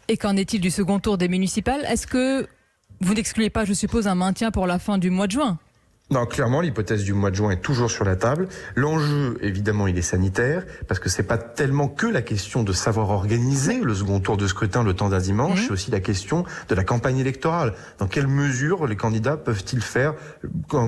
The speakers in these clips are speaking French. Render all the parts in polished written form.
Et qu'en est-il du second tour des municipales? Est-ce que vous n'excluez pas, je suppose, un maintien pour la fin du mois de juin? Non, clairement, l'hypothèse du mois de juin est toujours sur la table. L'enjeu, évidemment, il est sanitaire, parce que c'est pas tellement que la question de savoir organiser le second tour de scrutin le temps d'un dimanche, c'est aussi la question de la campagne électorale. Dans quelle mesure les candidats peuvent-ils faire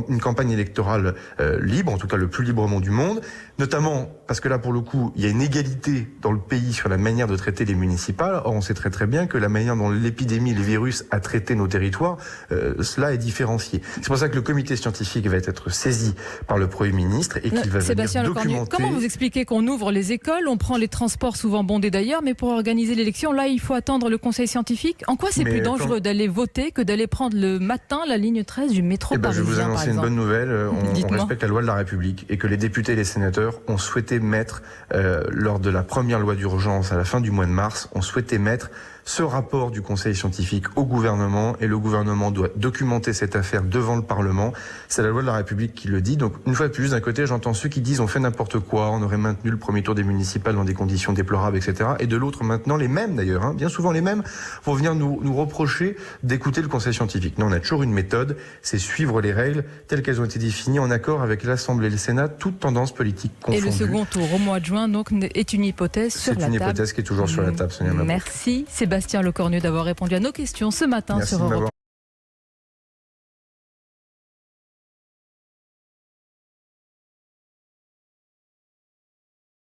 une campagne électorale libre, en tout cas le plus librement du monde, notamment parce que là, pour le coup, il y a une égalité dans le pays sur la manière de traiter les municipales. Or, on sait très très bien que la manière dont l'épidémie, le virus a traité nos territoires, cela est différencié. C'est pour ça que le comité scientifique va être saisi par le Premier ministre et qu'il va Sébastien venir documenter... Comment vous expliquez qu'on ouvre les écoles, on prend les transports souvent bondés d'ailleurs, mais pour organiser l'élection, là, il faut attendre le conseil scientifique? En quoi c'est plus dangereux d'aller voter que d'aller prendre le matin la ligne 13 du métro parisien? Je vais vous annoncer une bonne nouvelle. On respecte la loi de la République et que les députés et les sénateurs ont souhaité mettre, lors de la première loi d'urgence à la fin du mois de mars, ont souhaité mettre ce rapport du conseil scientifique au gouvernement, et le gouvernement doit documenter cette affaire devant le Parlement. C'est la loi de la République qui le dit. Donc, une fois de plus, d'un côté, j'entends ceux qui disent on fait n'importe quoi, on aurait maintenu le premier tour des municipales dans des conditions déplorables, etc. Et de l'autre, maintenant, les mêmes d'ailleurs, bien souvent les mêmes, vont venir nous reprocher d'écouter le conseil scientifique. Non, on a toujours une méthode, c'est suivre les règles telles qu'elles ont été définies en accord avec l'Assemblée et le Sénat, toutes tendances politiques confondues. Et le second tour au mois de juin, donc, est une hypothèse sur la table. C'est une hypothèse qui est toujours sur la table, Sonia Mabrouk. Merci Sébastien Lecornu d'avoir répondu à nos questions ce matin. Merci sur Europe.